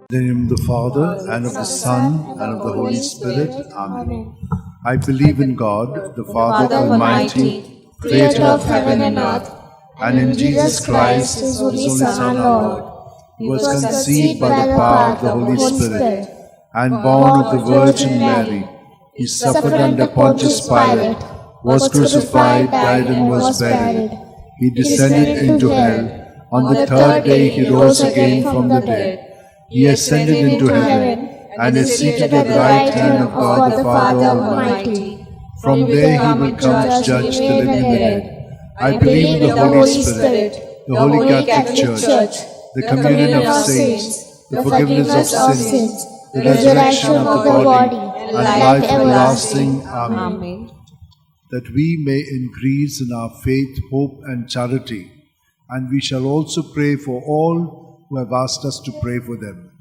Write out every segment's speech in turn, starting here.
In the name of the Father, and of the Son, and of the Holy Spirit. Amen. I believe in God, the Father Almighty, creator of heaven and earth, and in Jesus Christ, His only Son, our Lord, who was conceived by the power of the Holy Spirit, and born of the Virgin Mary. He suffered under Pontius Pilate, was crucified, died, and was buried. He descended into hell. On the third day He rose again from the dead. He ascended into heaven, and is seated at the right hand of God the Father Almighty. From there He will come to judge the living and the dead. I believe in the Holy Spirit, the Holy Catholic Church, the communion of saints, the forgiveness of sins, the resurrection of the body, and life everlasting. Amen. That we may increase in our faith, hope, and charity, and we shall also pray for all who have asked us to pray for them.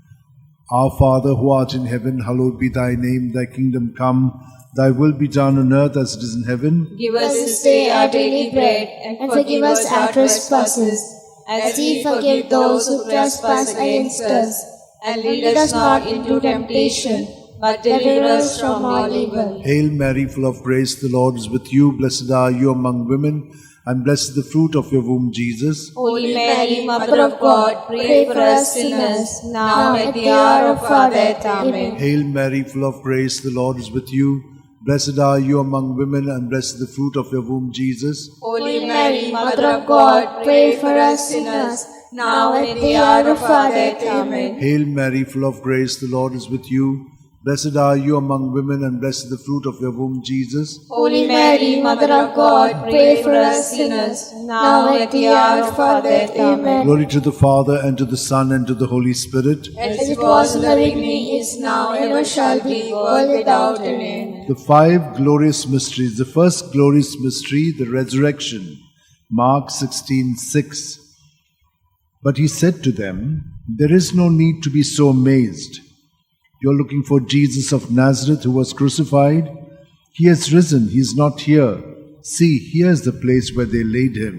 Our Father, who art in heaven, hallowed be thy name. Thy kingdom come, thy will be done on earth as it is in heaven. Give us this day our daily bread, and forgive us our trespasses, as we forgive those who trespass against us. And lead us not into temptation, but deliver us from all evil. Hail Mary, full of grace, the Lord is with you. Blessed are you among women, and blessed is the fruit of your womb, Jesus. Holy Mary, Mother of God, pray for us sinners, now and at the hour of our death. Amen. Hail Mary, full of grace, the Lord is with you. Blessed are you among women, and blessed is the fruit of your womb, Jesus. Holy Mary, Mother of God, pray for us sinners, now and at the hour of our death. Amen. Hail Mary, full of grace, the Lord is with you. Blessed are you among women, and blessed is the fruit of your womb, Jesus. Holy Mary, Mother of God, pray for us sinners, now and at the hour of our death. Amen. Glory to the Father, and to the Son, and to the Holy Spirit. As it was in the beginning, is now, ever shall be, world without end. The five glorious mysteries. The first glorious mystery, the resurrection. Mark 16:6. But he said to them, "There is no need to be so amazed. You're looking for Jesus of Nazareth who was crucified. He has risen. He is not here. See, here is the place where they laid him."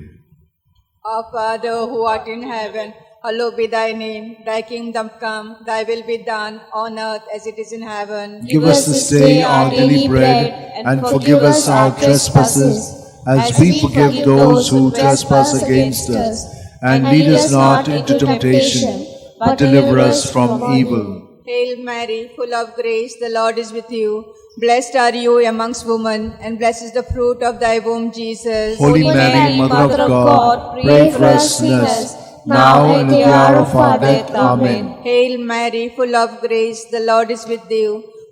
Our Father, who art in heaven, hallowed be thy name. Thy kingdom come, thy will be done on earth as it is in heaven. Give us this day our daily bread, and forgive us our trespasses, as we forgive those who trespass against us. And lead us not into temptation, but deliver us from evil. Hail Mary, full of grace, the Lord is with you. Blessed are you amongst women, and blessed is the fruit of thy womb, Jesus. Holy Mary, Mother of God, pray for us sinners, now and at the hour of our death. Amen. Hail Mary, full of grace, the Lord is with you.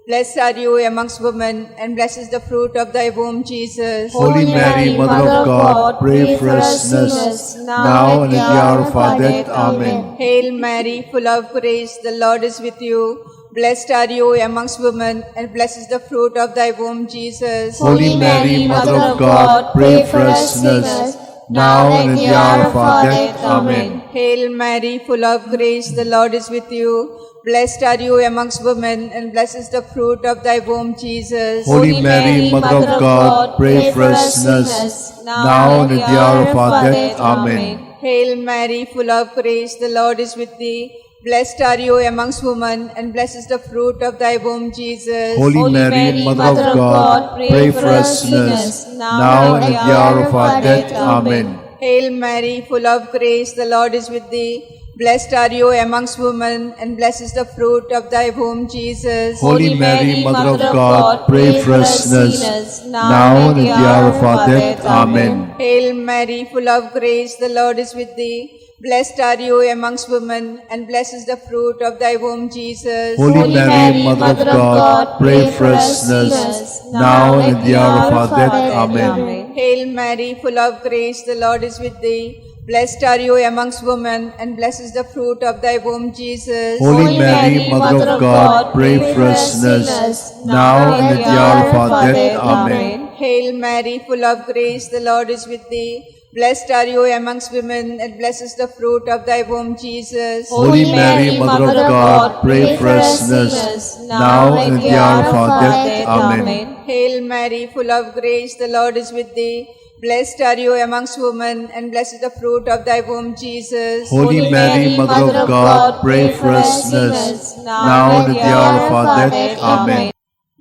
Blessed are you amongst women, and blessed is the fruit of thy womb, Jesus. Holy Mary, Mother of God, pray for us sinners, now and at the hour of our death. Amen. Hail Mary, full of grace, the Lord is with you. Blessed are you amongst women, and blessed is the fruit of thy womb, Jesus. Holy Mary, Mother of God, pray for us sinners, now and at the hour of our death. Amen. Hail Mary, full of grace, the Lord is with you. Blessed are you amongst women, and blessed is the fruit of thy womb, Jesus. Holy Mary, Mother of God, pray for us sinners, now and at the hour of our death. Amen. Hail Mary, full of grace, the Lord is with thee. Blessed are you amongst women, and blessed is the fruit of thy womb, Jesus. Holy Mary, Mother of God, pray for us sinners, now and at the hour of our death. Amen. Hail Mary, full of grace, the Lord is with thee. Blessed are you amongst women, and blessed is the fruit of thy womb, Jesus. Holy Mary, Mother of God, pray for us sinners, now and at the hour of our death. Amen. Hail Mary, full of grace, the Lord is with thee. Blessed are you amongst women, and blessed is the fruit of thy womb, Jesus. Holy Mary, Mother of God, pray for us sinners, now and at the hour of our death. Amen. Hail Mary, full of grace, the Lord is with thee. Blessed are you amongst women, and blessed is the fruit of thy womb, Jesus. Holy Mary, Mother of God, pray for us sinners, now and at the hour of our death. Amen. Hail Mary, full of grace, the Lord is with thee. Blessed are you amongst women, and blessed is the fruit of thy womb, Jesus. Holy Mary, Mother of God, pray for us sinners, now and at the hour of our death. Amen. Hail Mary, full of grace, the Lord is with thee. Blessed are you amongst women, and blessed is the fruit of thy womb, Jesus. Holy Mary, Mother of God, pray for us sinners, now and at the hour of our death. Amen.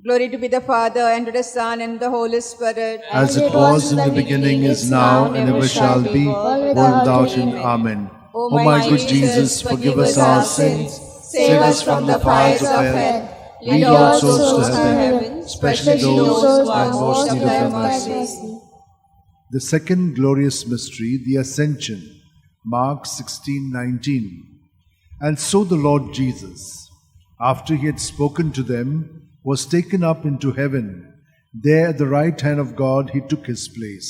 Glory to be the Father, and to the Son, and to the Holy Spirit. As it was in the beginning, is now, and ever shall be, world without end. Amen. O my good Jesus, forgive us our sins, save us from the fires of hell, lead all souls to heaven, especially those who are most in need of thy mercy. The second glorious mystery, the Ascension, Mark 16:19. And so the Lord Jesus, after he had spoken to them, was taken up into heaven. There at the right hand of God he took his place.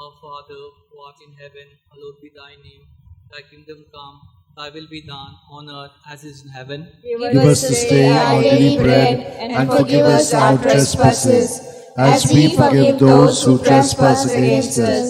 Our Father, who art in heaven, hallowed be thy name. Thy kingdom come, thy will be done on earth as it is in heaven. Give us this day our daily bread, and forgive us our trespasses, as we forgive those who trespass against us.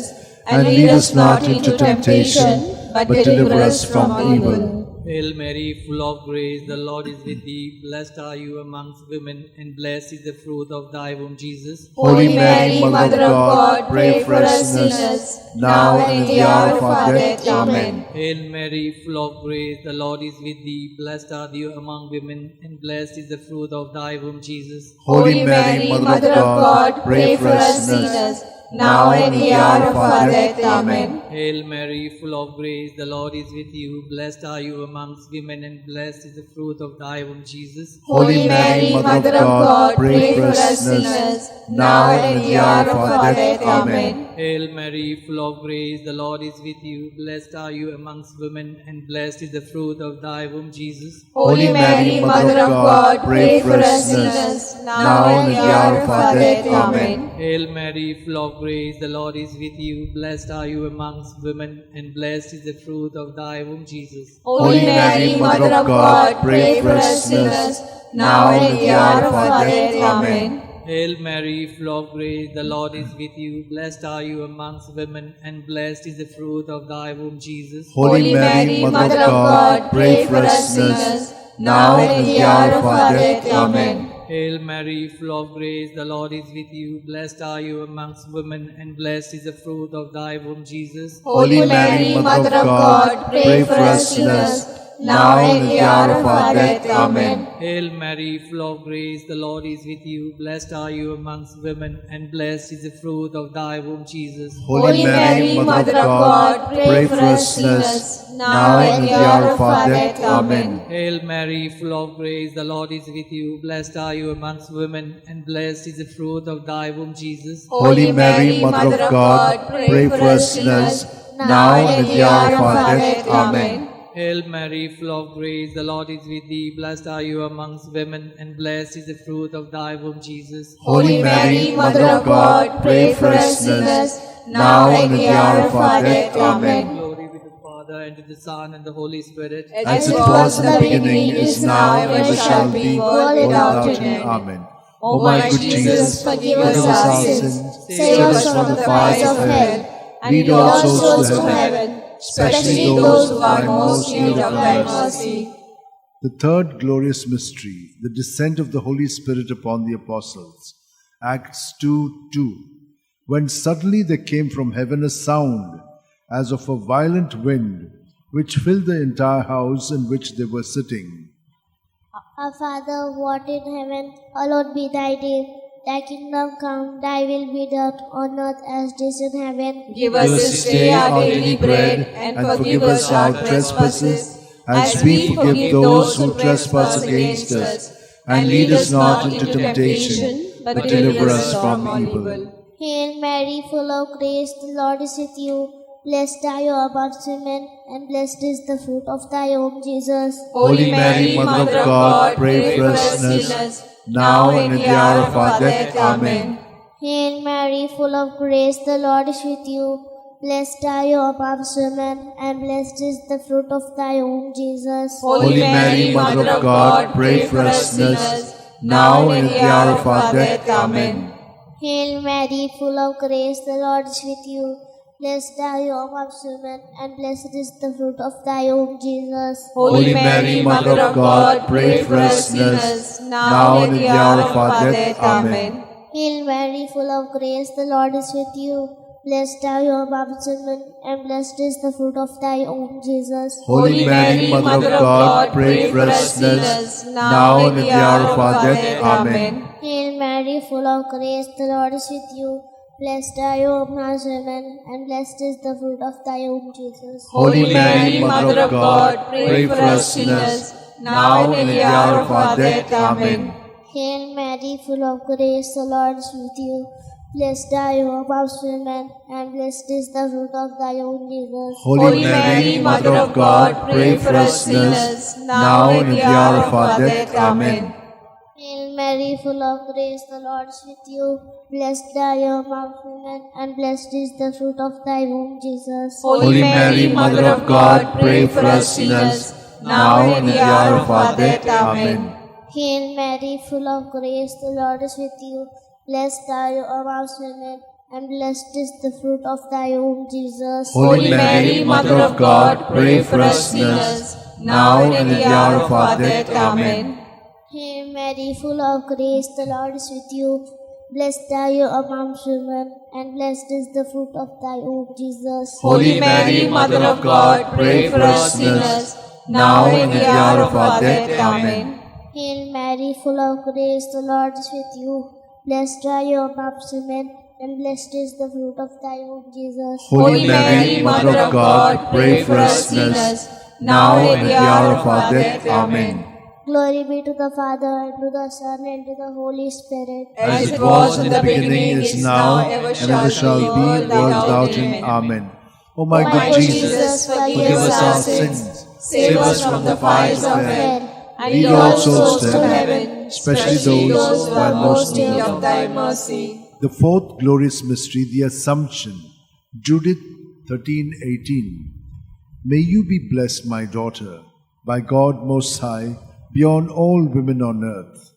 And lead us not into temptation, but deliver us from evil. Hail Mary, full of grace, the Lord is with thee. Blessed are you amongst women, and blessed is the fruit of thy womb, Jesus. Holy Mary, Mother of God, pray for us sinners, now and at the hour of our death. Amen. Hail Mary, full of grace, the Lord is with thee. Blessed are thou among women, and blessed is the fruit of thy womb, Jesus. Holy Mary, Mother of God, pray for us sinners, now and at the hour of our death. Amen. Hail Mary, full of grace, the Lord is with you. Blessed are you amongst women, and blessed is the fruit of thy womb, Jesus. Holy Mary, Mother of God, pray for us sinners, now and at the hour of our death. Amen. Hail Mary, full of grace, the Lord is with you. Blessed are you amongst women, and blessed is the fruit of thy womb, Jesus. Holy Mary, Mother of God, pray for us sinners, now and at the hour of our death. Amen. Hail Mary, full of grace, the Lord is with you. Blessed are you amongst women, and blessed is the fruit of thy womb, Jesus. Holy Mary, Mother of God, pray for us sinners, now and at the hour of our death. Amen. Hail Mary, full of grace, the Lord is with you. Blessed are you amongst women, and blessed is the fruit of thy womb, Jesus. Holy Mary, Mother of God, pray for us sinners, now and at the hour of our death. Amen. Hail Mary, full of grace, the Lord is with you. Blessed are you amongst women, and blessed is the fruit of thy womb, Jesus. Holy Mary, Mother of God, pray for us sinners, now and at the hour of our death. Amen. Hail Mary, full of grace, the Lord is with you. Blessed are you amongst women, and blessed is the fruit of thy womb, Jesus. Holy Mary, Mother of God, pray for us sinners, now and at the hour of our death. Amen. Hail Mary, full of grace, the Lord is with you. Blessed are you amongst women, and blessed is the fruit of thy womb, Jesus. Holy Mary, Mother of God, pray for us sinners, now and at the hour of our death. Amen. Hail Mary, full of grace, the Lord is with thee. Blessed are you amongst women, and blessed is the fruit of thy womb, Jesus. Holy Mary, Mother of God, pray for us sinners, now and at the hour of our death. Amen. Glory be to the Father, and to the Son, and the Holy Spirit. As it was in the beginning, is now, and ever shall be, world without end. Amen. O my good Jesus, forgive us our sins, save us from the fires of hell, lead all souls to heaven, especially those who are most in need of thy mercy. The third glorious mystery, the descent of the Holy Spirit upon the apostles. Acts 2:2. When suddenly there came from heaven a sound, as of a violent wind, which filled the entire house in which they were sitting. Our Father, who art in heaven, hallowed be thy name. Thy kingdom come, thy will be done on earth as it is in heaven. Give us this day our daily bread, and forgive us our trespasses, as we forgive those who trespass against us. And lead us not into temptation, but deliver us from evil. Hail Mary, full of grace, the Lord is with you. Blessed are you amongst women, and blessed is the fruit of thy womb, Jesus. Holy Mary, Mother of God, pray for us sinners, now and at the hour of our death. Amen. Hail Mary, full of grace, the Lord is with you. Blessed are you amongst women, and blessed is the fruit of thy womb, Jesus. Holy Mary, Mother of God, pray for us sinners, now and at the hour of our death. Amen. Hail Mary, full of grace, the Lord is with you. Blessed are you amongst women, and blessed is the fruit of thy womb, Jesus. Holy Mary, Mother of God, pray for us sinners, now and at the hour of our death. Amen. Hail Mary, full of grace, the Lord is with you. Blessed are you amongst women, and blessed is the fruit of thy womb, Jesus. Holy Mary, Mother of God, pray for us sinners, now and at the hour of our death. Amen. Hail Mary, full of grace, the Lord is with you. Blessed are you amongst women, and blessed is the fruit of thy womb, Jesus. Holy Mary, Mother of God, pray for us sinners, now and at the hour of our death. Amen. Hail Mary, full of grace, the Lord is with you. Blessed are you amongst women, and blessed is the fruit of thy womb, Jesus. Holy Mary, Mother of God, pray for us sinners, now and at the hour of our death. Amen. Hail Mary, full of grace, the Lord is with you. Blessed are you amongst women, and blessed is the fruit of thy womb, Jesus. Holy Mary, Mother of God, pray for us sinners, now and at the hour of our death. Amen. Hail Mary, full of grace, the Lord is with you. Blessed are you amongst women, and blessed is the fruit of thy womb, Jesus. Holy Mary, Mother of God, pray for us sinners, now and at the hour of our death. Amen. Hail Mary, full of grace, the Lord is with you. Blessed are you amongst women, and blessed is the fruit of thy womb, Jesus. Holy Mary, Mother of God, pray for us sinners, now and at the hour of our death. Amen. Hail Mary, full of grace, the Lord is with you. Blessed are you amongst women, and blessed is the fruit of thy womb, Jesus. Holy Mary, Mother of God, pray for us sinners, now and at the hour of our death. Amen. Glory be to the Father, and to the Son, and to the Holy Spirit. As it was in the beginning, is now, and ever shall be, world without end. Amen. O my good Jesus, forgive us our sins, save us from the fires of hell, and lead all souls to heaven, especially those who are most in need of thy mercy. The fourth glorious mystery, the Assumption. Judith 13:18. May you be blessed, my daughter, by God Most High, beyond all women on earth.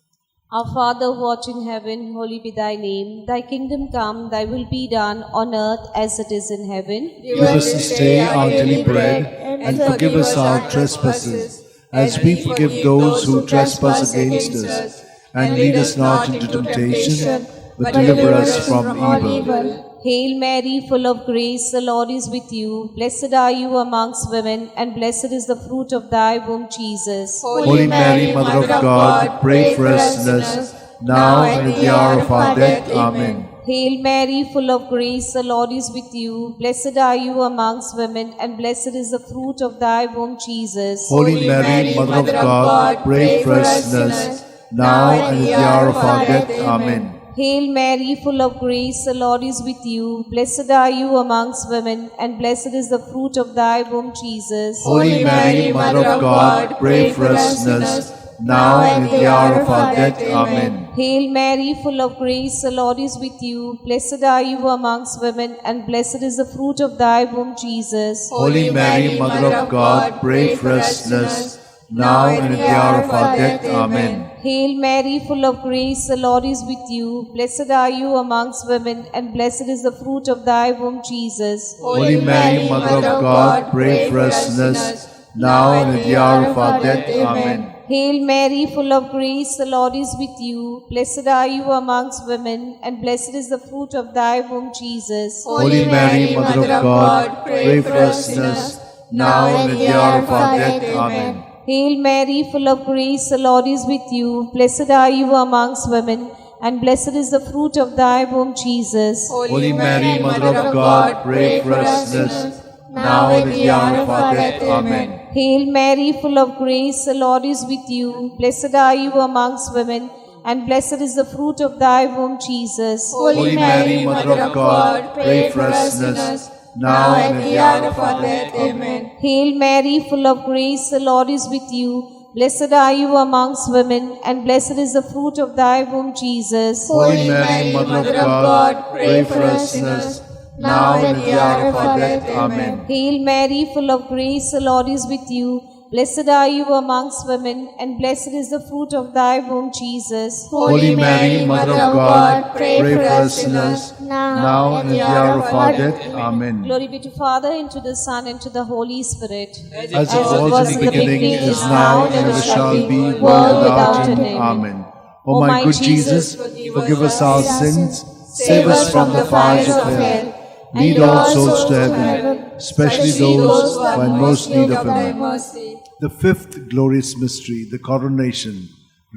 Our Father who art in heaven, holy be thy name. Thy kingdom come, thy will be done on earth as it is in heaven. Give us this day our daily bread, and forgive us our trespasses, as we forgive those who trespass against us. And lead us not into temptation, but deliver us from evil. Hail Mary, full of grace, the Lord is with you. Blessed are you amongst women, and blessed is the fruit of thy womb, Jesus. Holy Mary, Mother of God, pray for us sinners, now and at the hour of our death. Amen. Hail Mary, full of grace, the Lord is with you. Blessed are you amongst women, and blessed is the fruit of thy womb, Jesus. Holy Mary, Mother of God, pray for us sinners, now and at the hour of our death. Amen. Hail Mary, full of grace, the Lord is with you. Blessed are you amongst women, and blessed is the fruit of thy womb, Jesus. Holy Mary, Mother of God, pray for us sinners, now and at the hour of our death. Amen. Hail Mary, full of grace, the Lord is with you. Blessed are you amongst women, and blessed is the fruit of thy womb, Jesus. Holy Mary, Mother of God, pray for us sinners, now and at the hour of our death. Amen. Hail Mary, full of grace, the Lord is with you. Blessed are you amongst women, and blessed is the fruit of thy womb, Jesus. Holy Mary, Mother of God, pray for us sinners, now and at the hour of our death. Amen. Hail Mary, full of grace, the Lord is with you. Blessed are you amongst women, and blessed is the fruit of thy womb, Jesus. Holy Mary, Mother of God, pray for us sinners, now and at the hour of our death. Amen. Hail Mary, full of grace, the Lord is with you. Blessed are you amongst women, and blessed is the fruit of thy womb, Jesus. Holy Mary, Mother of God, pray for us sinners, now and at the hour of our death. Amen. Hail Mary, full of grace, the Lord is with you. Blessed are you amongst women, and blessed is the fruit of thy womb, Jesus. Holy Mary, Mother of God, pray for us sinners, now and at the hour of our death. Amen. Hail Mary, full of grace, the Lord is with you. Blessed are you amongst women, and blessed is the fruit of thy womb, Jesus. Holy Mary, Mother of God, pray for us sinners, now and at the hour of our death. Amen. Hail Mary, full of grace, the Lord is with you. Blessed are you amongst women, and blessed is the fruit of thy womb, Jesus. Holy Mary, Mother of God, pray for us sinners, now and at the hour of our death. Amen. Glory be to Father, and to the Son, and to the Holy Spirit. As it was in the beginning, is now, and ever shall be, world without end. Amen. O my good Jesus, forgive us our sins, save us from the fires of hell, Lead all souls to heaven, especially those who are in most need of thy Him. mercy. The fifth glorious mystery, the coronation.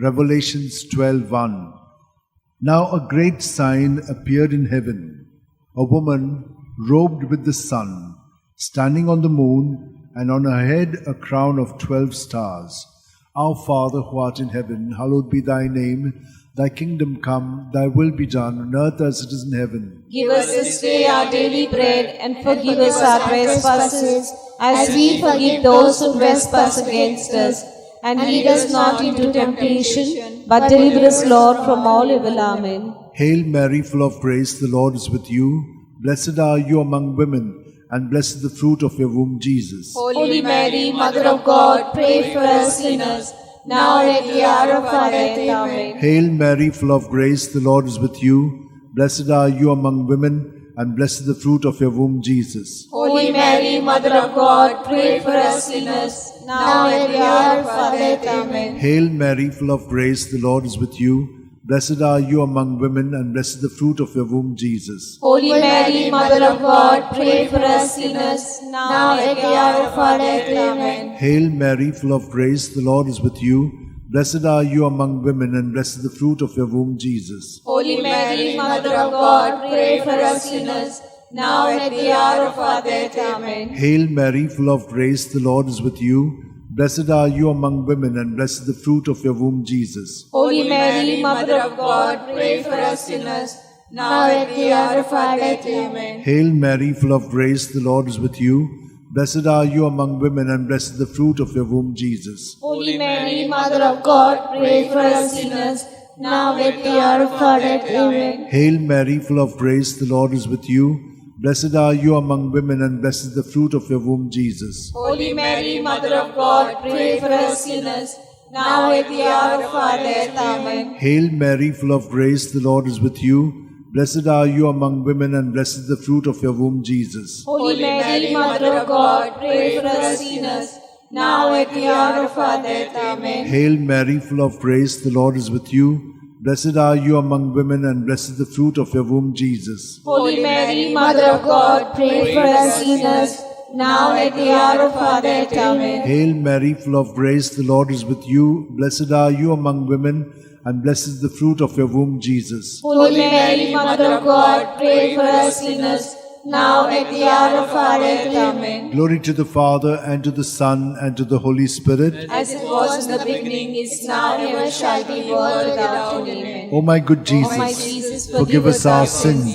Revelations 12:1. Now a great sign appeared in heaven, a woman robed with the sun, standing on the moon, and on her head a crown of 12 stars. Our Father who art in heaven, hallowed be thy name. Thy kingdom come, thy will be done on earth as it is in heaven. Give us this day our daily bread, and forgive us our trespasses, as we forgive those who trespass against us. And lead us not into temptation, but deliver us, Lord, from all evil. Amen. Hail Mary, full of grace, the Lord is with you. Blessed are you among women, and blessed the fruit of your womb, Jesus. Holy Mary, Mother of God, pray for us sinners, now and at the hour of our death. Amen. Hail Mary, full of grace, the Lord is with you. Blessed are you among women, and blessed the fruit of your womb, Jesus. Holy Mary, Mother of God, pray for us sinners, now and at the hour of our death. Amen. Hail Mary, full of grace, the Lord is with you. Blessed are you among women, and blessed the fruit of your womb, Jesus. Holy Mary, Mother of God, pray for us sinners, now and at the hour of our death. Amen. Hail Mary, full of grace, the Lord is with you. Blessed are you among women, and blessed the fruit of your womb, Jesus. Holy Mary, Mother of God, pray for us sinners, now and at the hour of our death. Amen. Hail Mary, full of grace, the Lord is with you. Blessed are you among women, and blessed the fruit of your womb, Jesus. Holy Mary, Mother of God, pray for us sinners, now and at the hour of our death. Amen. Hail Mary, full of grace, the Lord is with you. Blessed are you among women, and blessed the fruit of your womb, Jesus. Holy Mary, Mother of God, pray for us sinners, now and at the hour of our death. Amen. Hail Mary, full of grace, the Lord is with you. Blessed are you among women, and blessed the fruit of your womb, Jesus. Holy Mary, Mother of God, pray for us sinners, now and at the hour of our death. Amen. Hail Mary, full of grace, the Lord is with you. Blessed are you among women, and blessed the fruit of your womb, Jesus. Holy Mary, Mother of God, pray for us sinners, now and at the hour of our death. Amen. Hail Mary, full of grace, the Lord is with you. Blessed are you among women, and blessed the fruit of your womb, Jesus. Holy Mary, Mother of God, pray for us sinners, now and at the hour of our death. Amen. Hail Mary, full of grace, the Lord is with you. Blessed are you among women, and blessed is the fruit of your womb, Jesus. Holy Mary, Mother of God, pray for us sinners, now and at the hour of our death. Amen. Glory to the Father, and to the Son, and to the Holy Spirit. As it was in the beginning, is now, and ever shall be, world without end. Amen. O my good Jesus, my Jesus, forgive us our sins,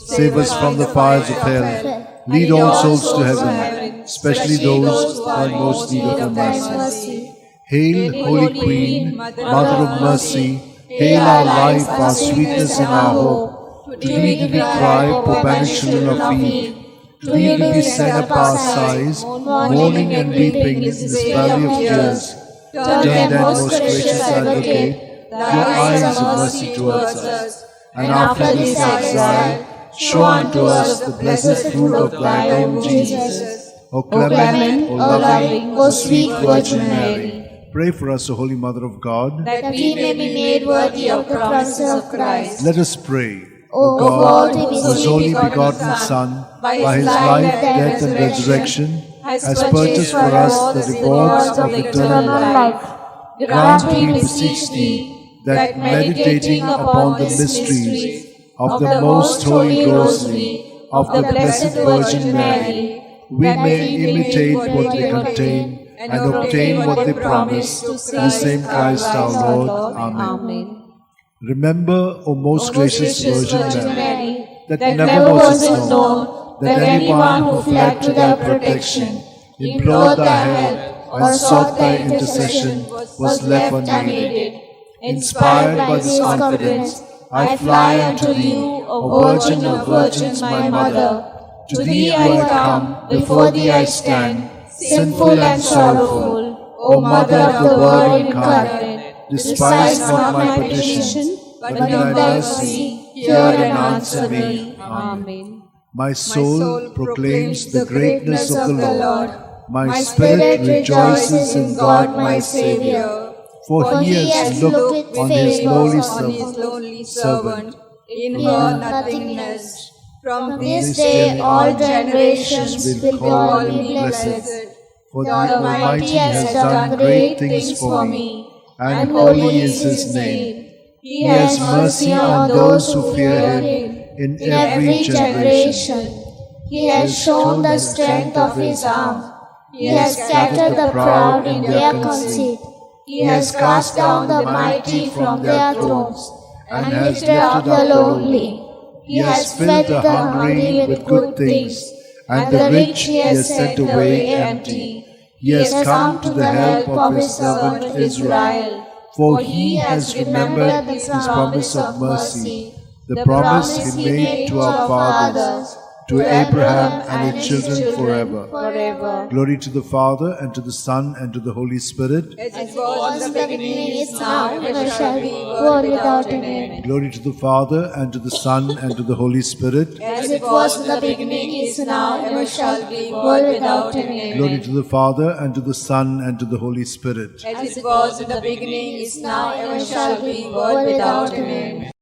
save us from the fires of hell, lead all souls to heaven, especially those who are in most need of your mercy. Hail, Holy Queen, Mother of Mercy, hail our life, our sweetness, and our hope. To thee do we cry, poor banished children of Eve. To thee do we send up our sighs, mourning and weeping in this valley of tears. Turn then, most gracious Advocate, your eyes of mercy towards us, and after this exile, show unto us the blessed fruit of thy womb, Jesus. O clement, O loving, O sweet Virgin Mary, pray for us, O Holy Mother of God, that we may be made worthy of the promises of Christ. Let us pray. O God, God, whose only begotten Son, by his life, death, and resurrection, has purchased for us the rewards of eternal life, grant, we beseech thee, that meditating upon the mysteries of the most holy Rosary of the Blessed Virgin Mary, we may imitate what they contain and obtain what they promise through the same Christ our Lord. Amen. Remember, O most gracious Virgin Mary, that never was it known that anyone who fled to thy protection, implored thy help, or sought thy intercession was left unaided. Inspired by this confidence, I fly unto thee, O Virgin of Virgins, my Mother. To thee I come, before thee I stand, sinful and sorrowful. O Mother of the Word incarnate, despise not my petition, but in thy mercy hear and answer me. Amen. My soul proclaims the greatness of the Lord. My spirit rejoices in God my Saviour. For he has looked on his lowly servant. In her nothingness. From this day all generations will call me blessed. For the The Almighty has done great things for me, and holy is His name. He has mercy on those who fear Him in every generation. He has shown the strength of His arm. He has scattered the proud in their conceit. He has cast down the mighty from their thrones, and lifted up the lowly. He has fed the hungry with good things, and the rich He has sent away empty. He has come to the help of His servant Israel, for He has remembered His promise of mercy, the promise He made to our fathers, to Abraham and his children forever. Glory to the Father, and to the Son, and to the Holy Spirit. As it was in the beginning, is now, and ever shall be, world without an end. Glory to the Father, and to the Son, and to the Holy Spirit. As it was in the beginning, is now, and ever shall be, world without an end. Glory to the Father, and to the Son, and to the Holy Spirit. As it was in the beginning, is now, and ever shall be, world without an end.